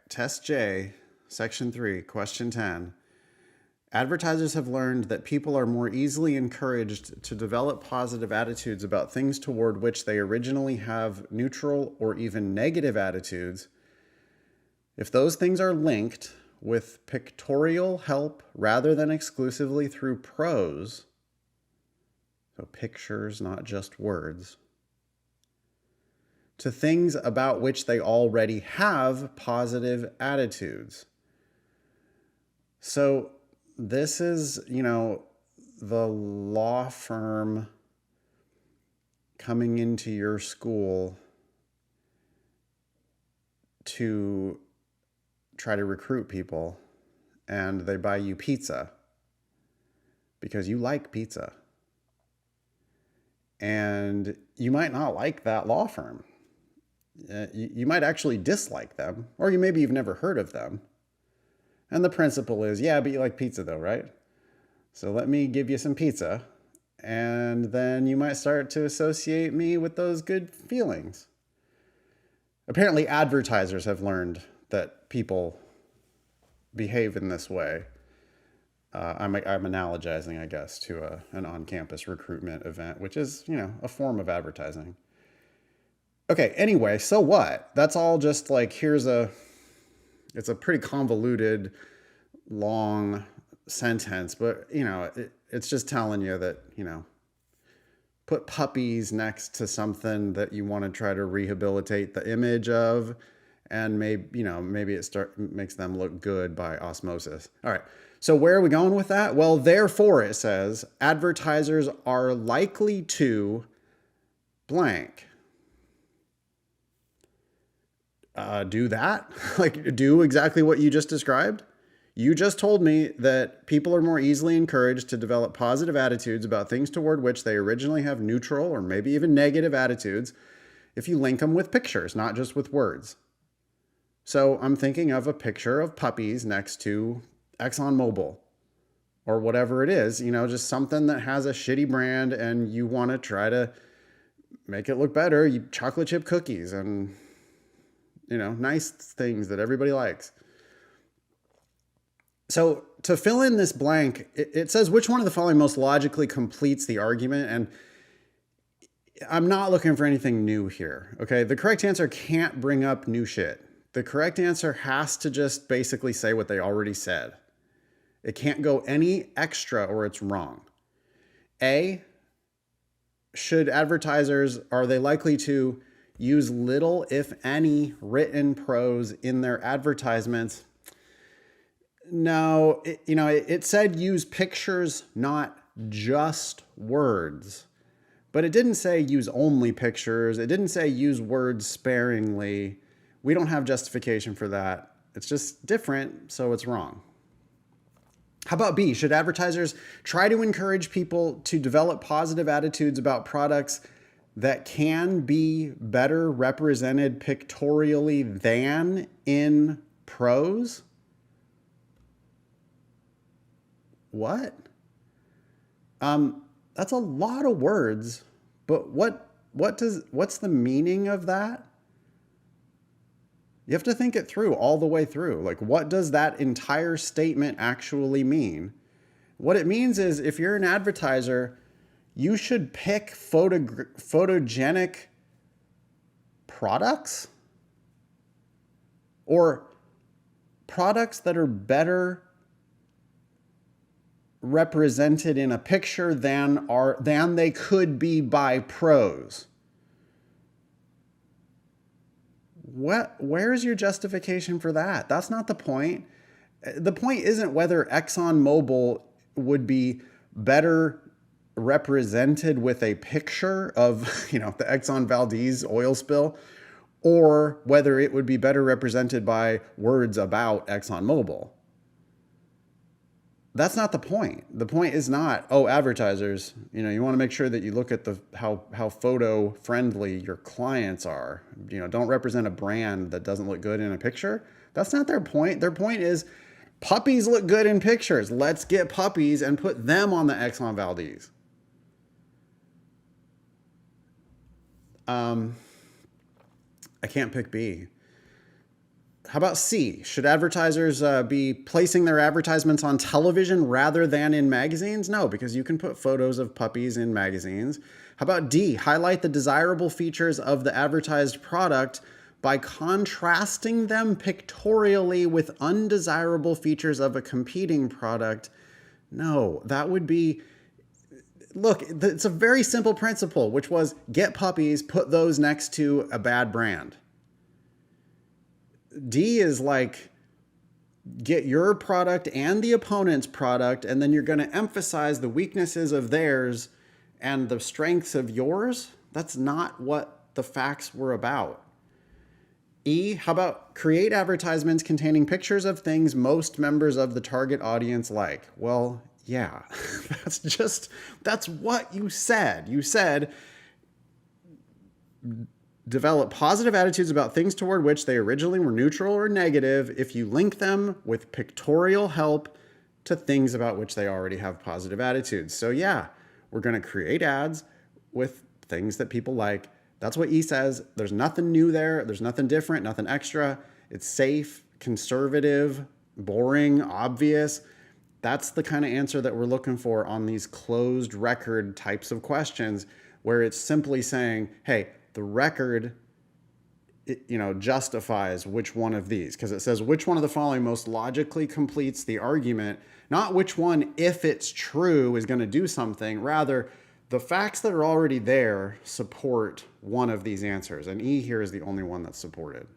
Test J, Section 3, Question 10. Advertisers have learned that people are more easily encouraged to develop positive attitudes about things toward which they originally have neutral or even negative attitudes if those things are linked with pictorial help rather than exclusively through prose. So pictures, not just words. To things about which they already have positive attitudes. So this is, the law firm coming into your school to try to recruit people, and they buy you pizza because you like pizza. And you might not like that law firm. You might actually dislike them, or maybe you've never heard of them. And the principle is, yeah, but you like pizza though, right? So let me give you some pizza, and then you might start to associate me with those good feelings. Apparently, advertisers have learned that people behave in this way. I'm analogizing, I guess, to an on-campus recruitment event, which is, a form of advertising. Okay, anyway, so what? That's all just like, it's a pretty convoluted, long sentence, but, it's just telling you that, put puppies next to something that you want to try to rehabilitate the image of, and maybe it makes them look good by osmosis. All right. So where are we going with that? Well, therefore, it says advertisers are likely to blank. Do that? Like, do exactly what you just described? You just told me that people are more easily encouraged to develop positive attitudes about things toward which they originally have neutral or maybe even negative attitudes if you link them with pictures, not just with words. So I'm thinking of a picture of puppies next to ExxonMobil or whatever it is, just something that has a shitty brand and you want to try to make it look better. You chocolate chip cookies and, nice things that everybody likes. So to fill in this blank, it says which one of the following most logically completes the argument. And I'm not looking for anything new here. Okay. The correct answer can't bring up new shit. The correct answer has to just basically say what they already said. It can't go any extra or it's wrong. A, are they likely to use little, if any, written prose in their advertisements? No, it said use pictures, not just words. But it didn't say use only pictures. It didn't say use words sparingly. We don't have justification for that. It's just different, so it's wrong. How about B? Should advertisers try to encourage people to develop positive attitudes about products that can be better represented pictorially than in prose? What? That's a lot of words, but what's the meaning of that? You have to think it through all the way through. Like, what does that entire statement actually mean? What it means is if you're an advertiser, you should pick photogenic products or products that are better represented in a picture than they could be by prose. Where's your justification for that? That's not the point. The point isn't whether ExxonMobil would be better represented with a picture of, the Exxon Valdez oil spill, or whether it would be better represented by words about ExxonMobil. That's not the point. The point is not, advertisers, you want to make sure that you look at how photo friendly your clients are. Don't represent a brand that doesn't look good in a picture. That's not their point. Their point is puppies look good in pictures. Let's get puppies and put them on the Exxon Valdez. I can't pick B. How about C? Should advertisers be placing their advertisements on television rather than in magazines? No, because you can put photos of puppies in magazines. How about D? Highlight the desirable features of the advertised product by contrasting them pictorially with undesirable features of a competing product. No, that would be... Look, it's a very simple principle, which was get puppies, put those next to a bad brand. D is like, get your product and the opponent's product, and then you're going to emphasize the weaknesses of theirs and the strengths of yours. That's not what the facts were about. E, how about create advertisements containing pictures of things most members of the target audience like? Well, yeah, that's what you said. You said, develop positive attitudes about things toward which they originally were neutral or negative if you link them with pictorial help to things about which they already have positive attitudes. So yeah, we're going to create ads with things that people like. That's what E says. There's nothing new there. There's nothing different, nothing extra. It's safe, conservative, boring, obvious. That's the kind of answer that we're looking for on these closed record types of questions, where it's simply saying, hey, the record, justifies which one of these, because it says which one of the following most logically completes the argument, not which one, if it's true, is going to do something. Rather, the facts that are already there support one of these answers, and E here is the only one that's supported.